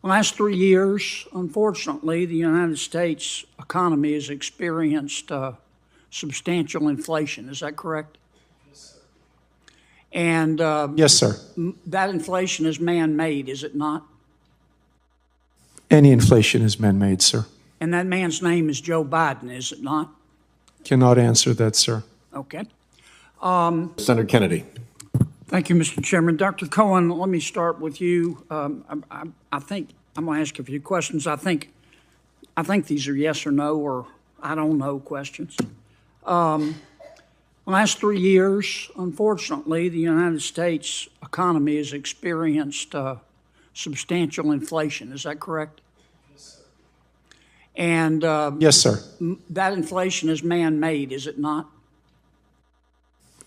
Last 3 years, unfortunately, the United States economy has experienced substantial inflation. Is that correct? Yes, sir. And Yes, sir. that inflation is man-made, is it not? Any inflation is man-made, sir. And that man's name is Joe Biden, is it not? Cannot answer that, sir. Okay. Senator Kennedy. Thank you, Mr. Chairman. Dr. Cohen, let me start with you. I think I'm going to ask a few questions. I think these are yes or no or I don't know questions. Last 3 years, unfortunately, the United States economy has experienced substantial inflation. Is that correct? Yes, sir. And Yes, sir. that inflation is man-made, is it not?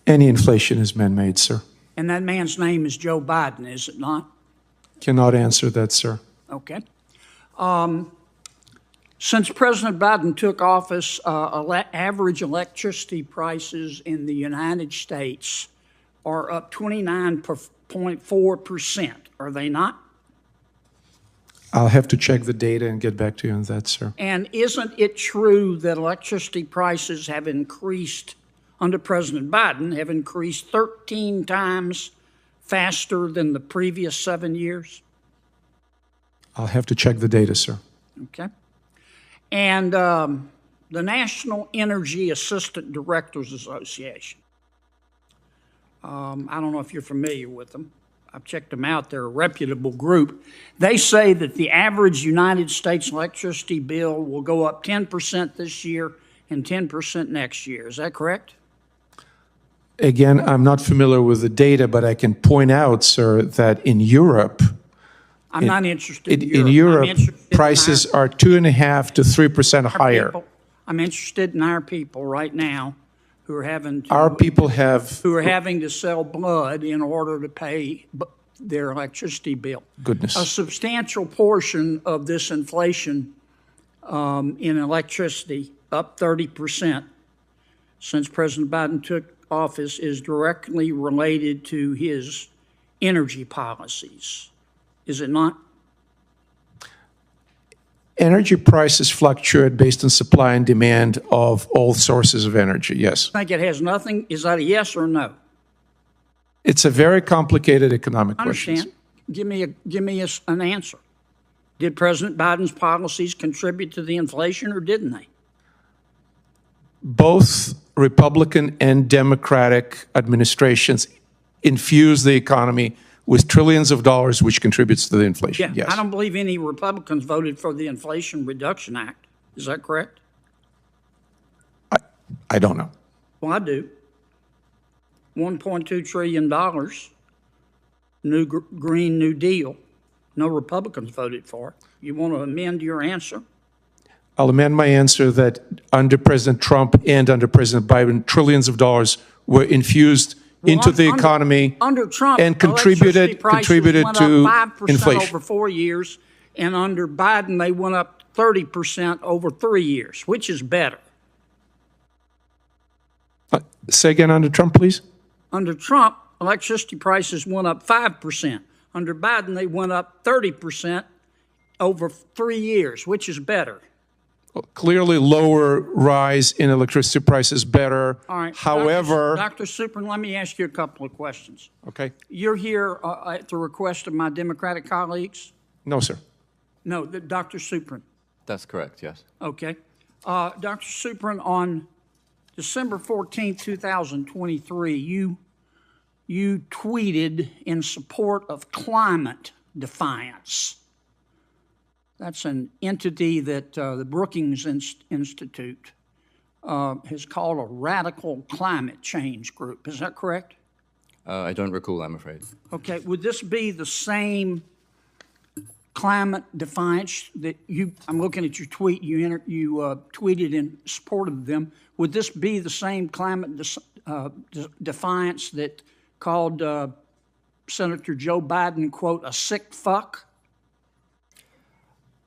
Any inflation is man-made, sir. And that man's name is Joe Biden, is it not? Cannot answer that, sir. Okay. Since President Biden took office, average electricity prices in the United States are up 29.4%, are they not? I'll have to check the data and get back to you on that, sir. And isn't it true that electricity prices have increased under President Biden, have increased 13 times faster than the previous 7 years? I'll have to check the data, sir. Okay. And the National Energy Assistant Directors Association, I don't know if you're familiar with them. I've checked them out. They're a reputable group. They say that the average United States electricity bill will go up 10% this year and 10% next year. Is that correct? Again, I'm not familiar with the data, but I can point out, sir, that in Europe, I'm not interested in I'm Europe, interested in prices are 2.5% to 3% higher. I'm interested in our people right now who are having to, Our people have who are having to sell blood in order to pay their electricity bill. goodness. A substantial portion of this inflation in electricity, up 30% since President Biden took office, is directly related to his energy policies. Is it not? Energy prices fluctuate based on supply and demand of all sources of energy, yes. I think it has nothing. Is that a yes or no? It's a very complicated economic I question. understand. Give me an answer. Did President Biden's policies contribute to the inflation or didn't they? Both Republican and Democratic administrations infuse the economy with trillions of dollars, which contributes to the inflation, yes. I don't believe any Republicans voted for the Inflation Reduction Act. Is that correct? I don't know. Well, I do. $1.2 trillion, Green New Deal. No Republicans voted for it. You want to amend your answer? I'll amend my answer that under President Trump and under President Biden, trillions of dollars were infused into the economy under Trump, and contributed went to up 5% inflation. over 4 years, and under Biden they went up 30% over 3 years. Which is better? Say again, under Trump, please. Under Trump, electricity prices went up 5%. Under Biden, they went up 30% over 3 years. Which is better? Clearly, lower rise in electricity prices better. All right. However, Dr. Suprin, let me ask you a couple of questions. okay. You're here at the request of my Democratic colleagues? No, sir. No, Dr. Suprin. That's correct, yes. Okay. Dr. Suprin, on December 14, 2023, you tweeted in support of Climate Defiance. That's an entity that the Brookings Institute has called a radical climate change group. Is that correct? I don't recall, I'm afraid. Okay. Would this be the same climate defiance that I'm looking at your tweet, you tweeted in support of them. Would this be the same climate defiance that called Senator Joe Biden, quote, a sick fuck?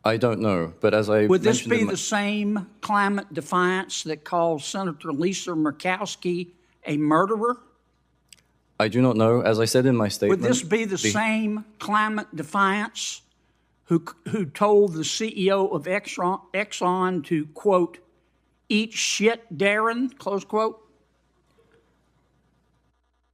I don't know, but as I Would this mentioned be the same climate defiance that called Senator Lisa Murkowski a murderer? I do not know. As I said in my statement... Would this be the same climate defiance who told the CEO of Exxon to, quote, eat shit, Darren, close quote?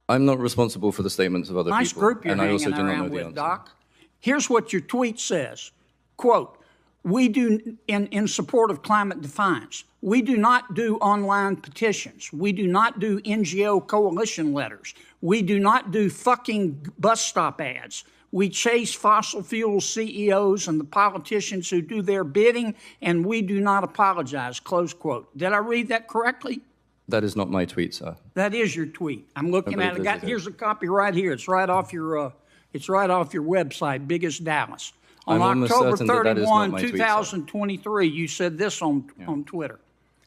I'm not responsible for the statements of other Nice people. group you're and I also hanging do not know around the with, answer. Doc. Here's what your tweet says, quote, we do, in support of climate defiance, we do not do online petitions. We do not do NGO coalition letters. We do not do fucking bus stop ads. We chase fossil fuel CEOs and the politicians who do their bidding, and we do not apologize, close quote. Did I read that correctly? That is not my tweet, sir. That is your tweet. I'm looking I at believe it. Here's a copy right here. It's right off your website, Biggest Dallas. On I'm almost October certain that is not 31, my tweet, sir. 2023, you said this on Twitter.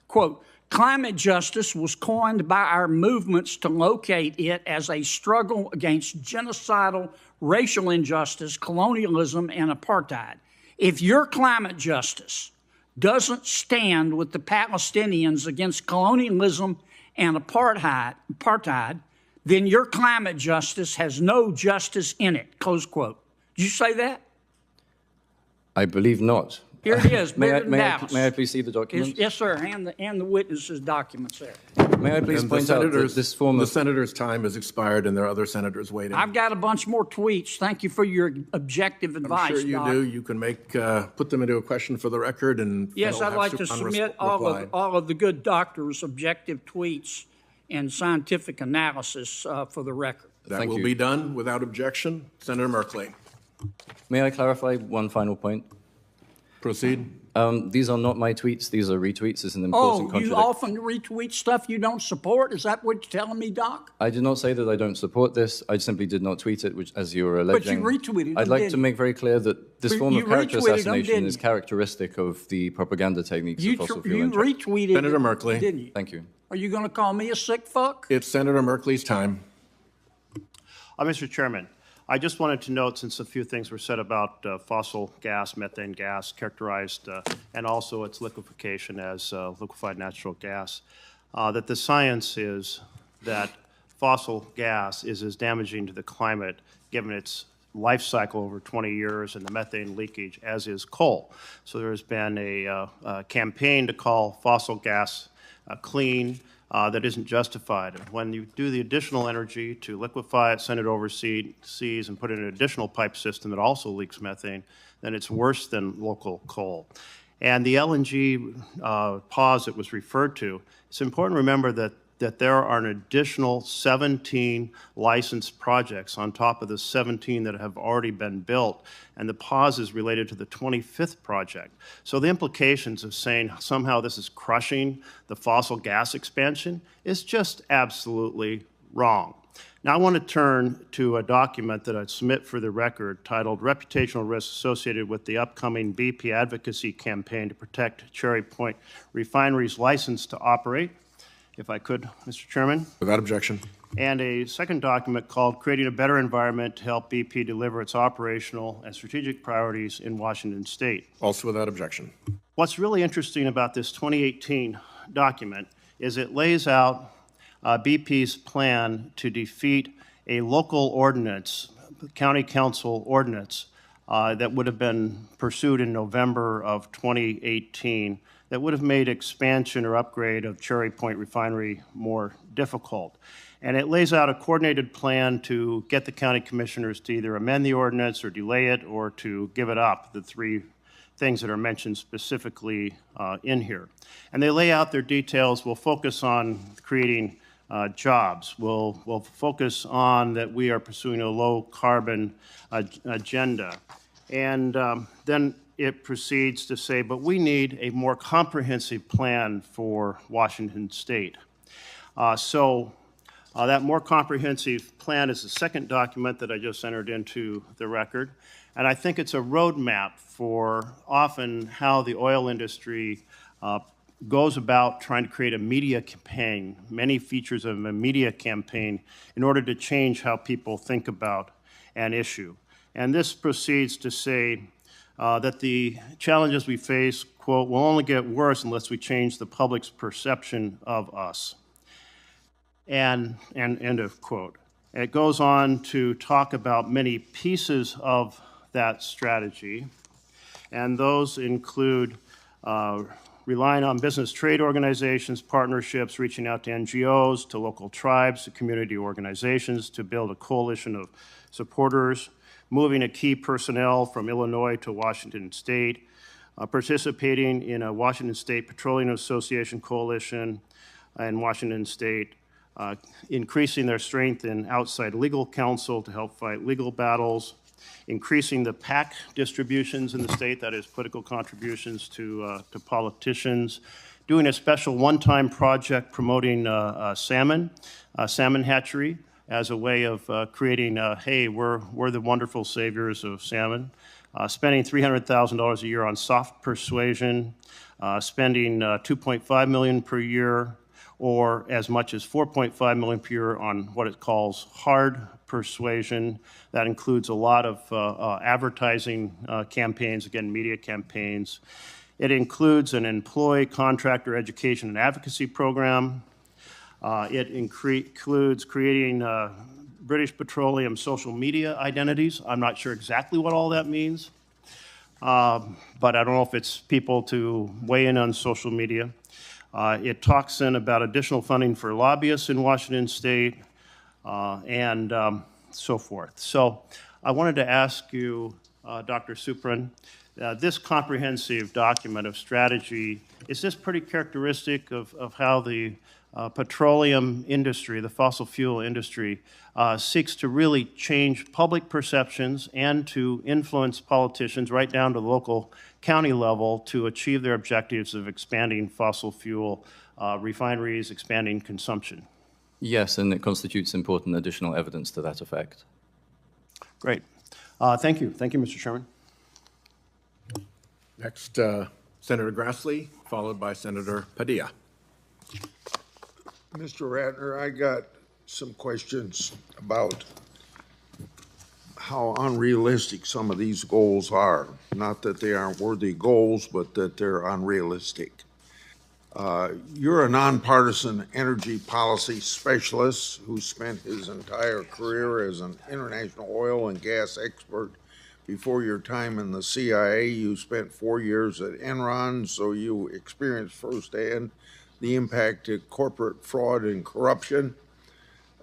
Quote, climate justice was coined by our movements to locate it as a struggle against genocidal racial injustice, colonialism, and apartheid. If your climate justice doesn't stand with the Palestinians against colonialism and apartheid, then your climate justice has no justice in it, close quote. Did you say that? I believe not. Here it is, May bigger than Dallas. I please see the document? Yes, sir, and the witnesses' documents there. May I please And the point out that senators, this form the of... senator's time has expired, and there are other senators waiting. I've got a bunch more tweets. Thank you for your objective advice, I'm sure you Doc. do. You can put them into a question for the record, and Yes, they'll I'd have like to submit all replied. of the good doctors' objective tweets and scientific analysis for the record. That Thank will you. be done without objection. Senator Merkley, May I clarify one final point? proceed. These are not my tweets. These are retweets. It's an important Oh, you contradiction. often retweet stuff you don't support? Is that what you're telling me, Doc? I did not say that I don't support this. I simply did not tweet it, which, as you were But you alleging. retweeted them, I'd like didn't to you? make very clear that this But form you of character retweeted them, assassination didn't is you? characteristic of the propaganda techniques of fossil fuel You interests. retweeted Senator it, Merkley. didn't you? Thank you. Are you going to call me a sick fuck? It's Senator Merkley's time. Mr. Chairman, I just wanted to note, since a few things were said about fossil gas, methane gas, characterized, and also its liquefaction as liquefied natural gas, that the science is that fossil gas is as damaging to the climate, given its life cycle over 20 years and the methane leakage, as is coal. So there has been a campaign to call fossil gas clean. That isn't justified. And when you do the additional energy to liquefy it, send it overseas, and put in an additional pipe system that also leaks methane, then it's worse than local coal. And the LNG pause that was referred to, it's important to remember that there are an additional 17 licensed projects on top of the 17 that have already been built, and the pause is related to the 25th project. So the implications of saying somehow this is crushing the fossil gas expansion is just absolutely wrong. Now I want to turn to a document that I submit for the record titled Reputational Risks Associated with the Upcoming BP Advocacy Campaign to Protect Cherry Point Refinery's License to Operate. If I could, Mr. Chairman. Without objection. And a second document called Creating a Better Environment to Help BP Deliver Its Operational and Strategic Priorities in Washington State. Also without objection. What's really interesting about this 2018 document is it lays out BP's plan to defeat a local ordinance, county council ordinance, that would have been pursued in November of 2018 that would have made expansion or upgrade of Cherry Point Refinery more difficult. And it lays out a coordinated plan to get the county commissioners to either amend the ordinance or delay it or to give it up, the three things that are mentioned specifically in here. And they lay out their details. We'll focus on creating jobs. We'll focus on that we are pursuing a low carbon agenda. And then it proceeds to say, but we need a more comprehensive plan for Washington State. That more comprehensive plan is the second document that I just entered into the record. And I think it's a roadmap for often how the oil industry goes about trying to create a media campaign, many features of a media campaign, in order to change how people think about an issue. And this proceeds to say that the challenges we face, quote, will only get worse unless we change the public's perception of us. And end of quote. It goes on to talk about many pieces of that strategy. And those include relying on business trade organizations, partnerships, reaching out to NGOs, to local tribes, to community organizations to build a coalition of supporters, moving a key personnel from Illinois to Washington State, participating in a Washington State Petroleum Association coalition in Washington State, increasing their strength in outside legal counsel to help fight legal battles, increasing the PAC distributions in the state, that is political contributions to politicians, doing a special one-time project promoting salmon hatchery as a way of creating, hey, we're the wonderful saviors of salmon, spending $300,000 a year on soft persuasion, spending $2.5 million per year, or as much as $4.5 million per year on what it calls hard persuasion. That includes a lot of advertising campaigns, again, media campaigns. It includes an employee contractor education and advocacy program. It includes creating British Petroleum social media identities. I'm not sure exactly what all that means, but I don't know if it's people to weigh in on social media. It talks then about additional funding for lobbyists in Washington State and so forth. So I wanted to ask you, Dr. Supran, this comprehensive document of strategy, is this pretty characteristic of how the petroleum industry, the fossil fuel industry, seeks to really change public perceptions and to influence politicians right down to the local county level to achieve their objectives of expanding fossil fuel refineries, expanding consumption? Yes, and it constitutes important additional evidence to that effect. Great. Thank you. Thank you, Mr. Chairman. Next, Senator Grassley, followed by Senator Padilla. Mr. Ratner, I got some questions about how unrealistic some of these goals are. Not that they aren't worthy goals, but that they're unrealistic. You're a nonpartisan energy policy specialist who spent his entire career as an international oil and gas expert. Before your time in the CIA, you spent 4 years at Enron, so you experienced firsthand the impact of corporate fraud and corruption.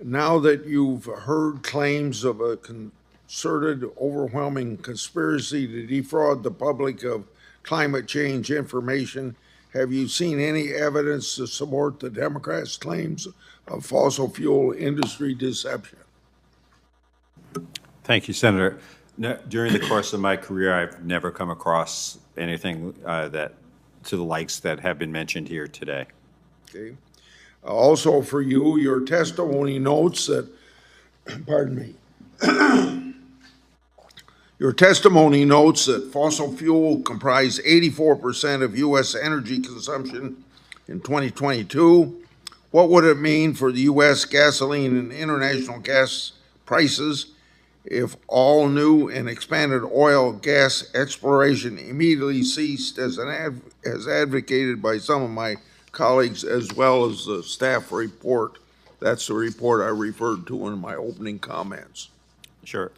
Now that you've heard claims of a concerted, overwhelming conspiracy to defraud the public of climate change information, have you seen any evidence to support the Democrats' claims of fossil fuel industry deception? Thank you, Senator. No, during the course of my career, I've never come across anything that to the likes that have been mentioned here today. Okay. Also for you, your testimony notes that, pardon me, your testimony notes that fossil fuel comprised 84% of U.S. energy consumption in 2022. What would it mean for the U.S. gasoline and international gas prices if all new and expanded oil gas exploration immediately ceased, as advocated by some of my colleagues, as well as the staff report? That's the report I referred to in my opening comments. Sure.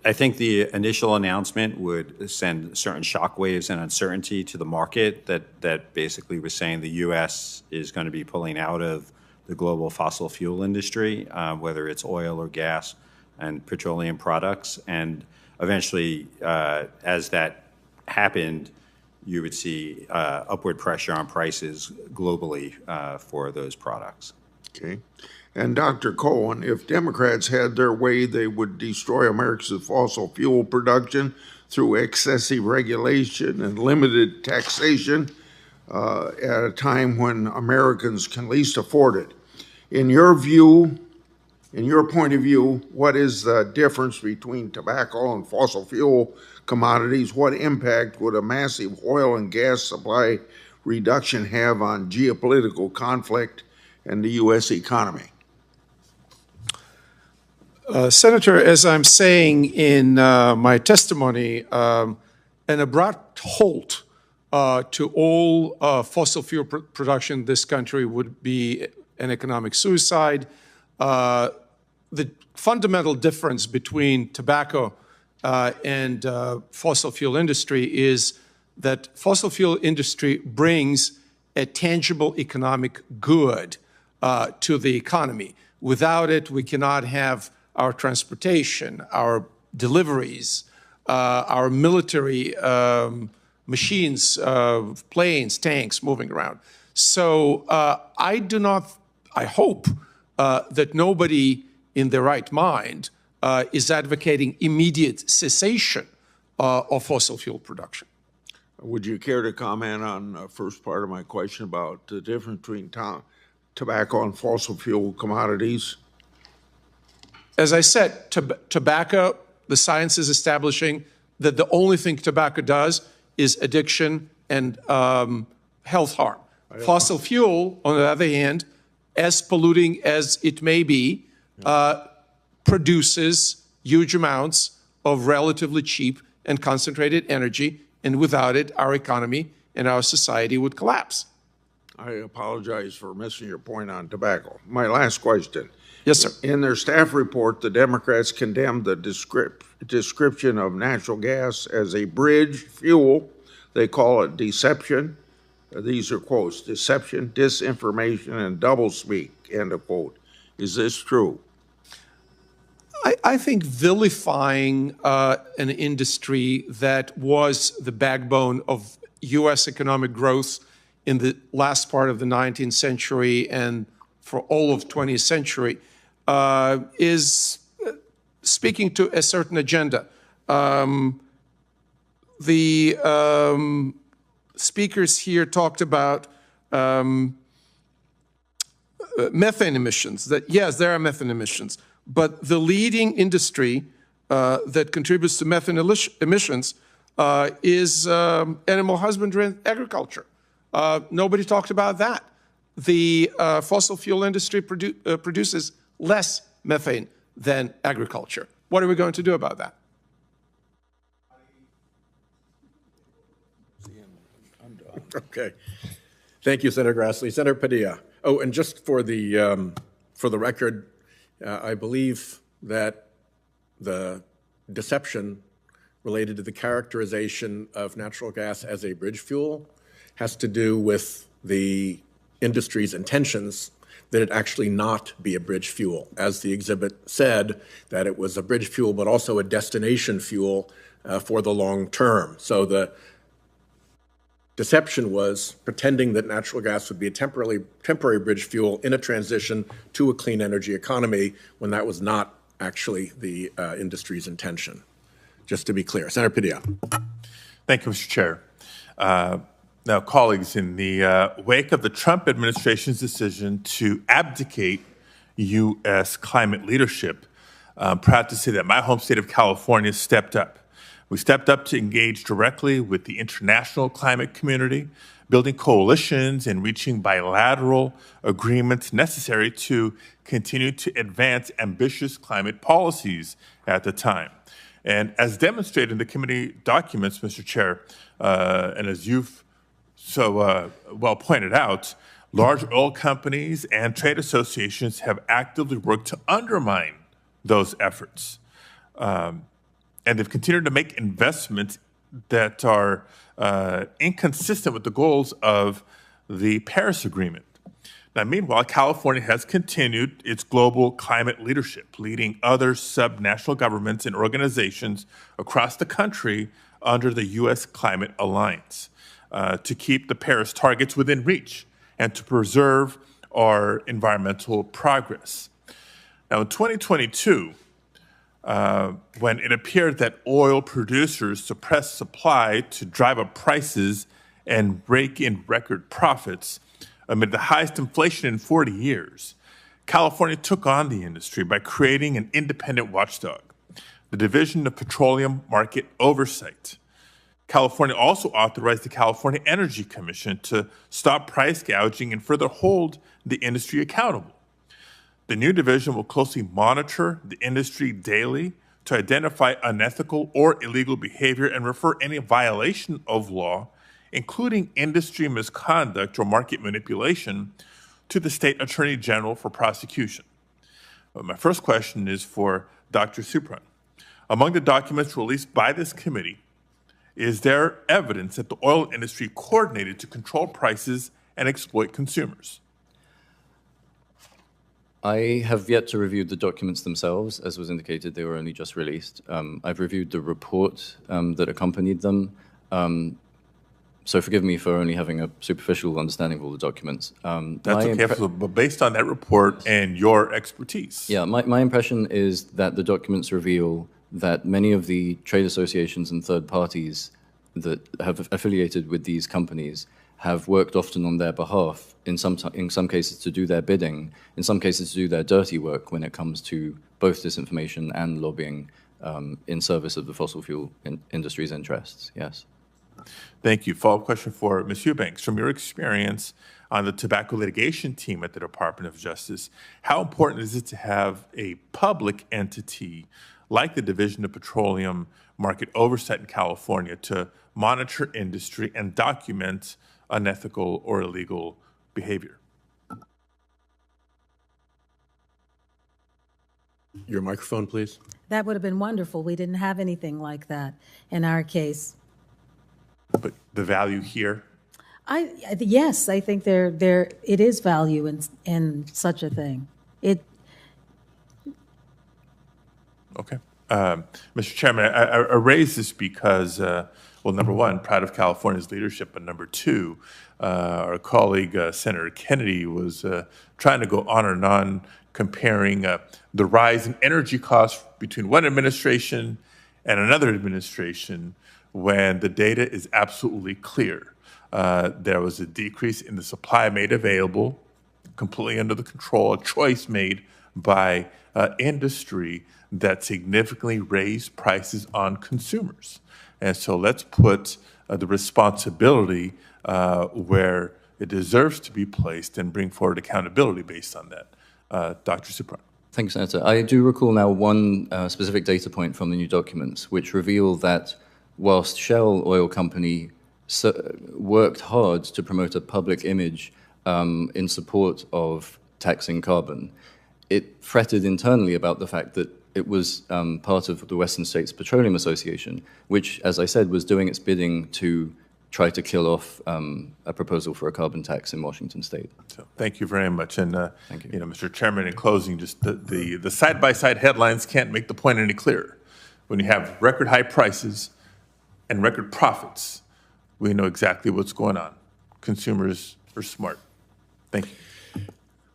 I think the initial announcement would send certain shockwaves and uncertainty to the market that basically was saying the U.S. is going to be pulling out of the global fossil fuel industry, whether it's oil or gas and petroleum products. And eventually, as that happened, you would see upward pressure on prices globally for those products. Okay. And Dr. Cohen, if Democrats had their way, they would destroy America's fossil fuel production through excessive regulation and limited taxation at a time when Americans can least afford it. In your view, in your point of view, what is the difference between tobacco and fossil fuel commodities? What impact would a massive oil and gas supply reduction have on geopolitical conflict and the U.S. economy? Senator, as I'm saying in my testimony, an abrupt halt to all fossil fuel production in this country would be an economic suicide. The fundamental difference between tobacco and fossil fuel industry is that fossil fuel industry brings a tangible economic good to the economy. Without it, we cannot have our transportation, our deliveries, our military machines, planes, tanks moving around. So I hope that nobody in their right mind is advocating immediate cessation of fossil fuel production. Would you care to comment on the first part of my question about the difference between tobacco and fossil fuel commodities? As I said, tobacco, the science is establishing that the only thing tobacco does is addiction and health harm. Fossil fuel, on the other hand, as polluting as it may be, produces huge amounts of relatively cheap and concentrated energy, and without it, our economy and our society would collapse. I apologize for missing your point on tobacco. My last question. Yes, sir. In their staff report, the Democrats condemned the description of natural gas as a bridge fuel. They call it deception. These are quotes: deception, disinformation, and doublespeak, end of quote. Is this true? I think vilifying an industry that was the backbone of U.S. economic growth in the last part of the 19th century and for all of 20th century is speaking to a certain agenda. The speakers here talked about methane emissions, that yes, there are methane emissions, but the leading industry that contributes to methane emissions is animal husbandry and agriculture. Nobody talked about that. The fossil fuel industry produces less methane than agriculture. What are we going to do about that? Okay. Thank you, Senator Grassley. Senator Padilla. Oh, and just for the record, I believe that the deception related to the characterization of natural gas as a bridge fuel has to do with the industry's intentions that it actually not be a bridge fuel. As the exhibit said, that it was a bridge fuel, but also a destination fuel for the long term. So the deception was pretending that natural gas would be a temporary bridge fuel in a transition to a clean energy economy when that was not actually the industry's intention. Just to be clear. Senator Padilla. Thank you, Mr. Chair. Now, colleagues, in the wake of the Trump administration's decision to abdicate U.S. climate leadership, I'm proud to say that my home state of California stepped up. We stepped up to engage directly with the international climate community, building coalitions and reaching bilateral agreements necessary to continue to advance ambitious climate policies at the time. And as demonstrated in the committee documents, Mr. Chair, and as you've so well pointed out, large oil companies and trade associations have actively worked to undermine those efforts. And they've continued to make investments that are inconsistent with the goals of the Paris Agreement. Now, meanwhile, California has continued its global climate leadership, leading other subnational governments and organizations across the country under the U.S. Climate Alliance to keep the Paris targets within reach and to preserve our environmental progress. Now, in 2022, when it appeared that oil producers suppressed supply to drive up prices and rake in record profits amid the highest inflation in 40 years, California took on the industry by creating an independent watchdog, the Division of Petroleum Market Oversight. California also authorized the California Energy Commission to stop price gouging and further hold the industry accountable. The new division will closely monitor the industry daily to identify unethical or illegal behavior and refer any violation of law, including industry misconduct or market manipulation, to the State Attorney General for prosecution. My first question is for Dr. Supran. Among the documents released by this committee, is there evidence that the oil industry coordinated to control prices and exploit consumers? I have yet to review the documents themselves. As was indicated, they were only just released. I've reviewed the report that accompanied them. So forgive me for only having a superficial understanding of all the documents. That's okay, but based on that report and your expertise. Yeah, my impression is that the documents reveal that many of the trade associations and third parties that have affiliated with these companies have worked often on their behalf, in some cases to do their bidding, in some cases to do their dirty work when it comes to both disinformation and lobbying in service of the fossil fuel industry's interests, yes. Thank you. Follow-up question for Ms. Eubanks. From your experience on the tobacco litigation team at the Department of Justice, how important is it to have a public entity like the Division of Petroleum Market Oversight in California to monitor industry and document unethical or illegal behavior? Your microphone, please. That would have been wonderful. We didn't have anything like that in our case. But the value here? Yes, I think it is value in such a thing. Okay. Mr. Chairman, I raise this because, well, number one, proud of California's leadership, but number two, our colleague Senator Kennedy was trying to go on and on comparing the rise in energy costs between one administration and another administration when the data is absolutely clear. There was a decrease in the supply made available, completely under the control, a choice made by industry that significantly raised prices on consumers. And so let's put the responsibility where it deserves to be placed and bring forward accountability based on that. Dr. Supran. Thank you, Senator. I do recall now one specific data point from the new documents, which reveal that whilst Shell Oil Company worked hard to promote a public image in support of taxing carbon, it fretted internally about the fact that it was part of the Western States Petroleum Association, which, as I said, was doing its bidding to try to kill off a proposal for a carbon tax in Washington State. So, thank you very much. And, Thank you. Mr. Chairman, in closing, just the side-by-side headlines can't make the point any clearer. When you have record high prices and record profits, we know exactly what's going on. Consumers are smart. Thank you.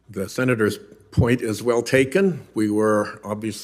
The senator's point is well taken. We were obviously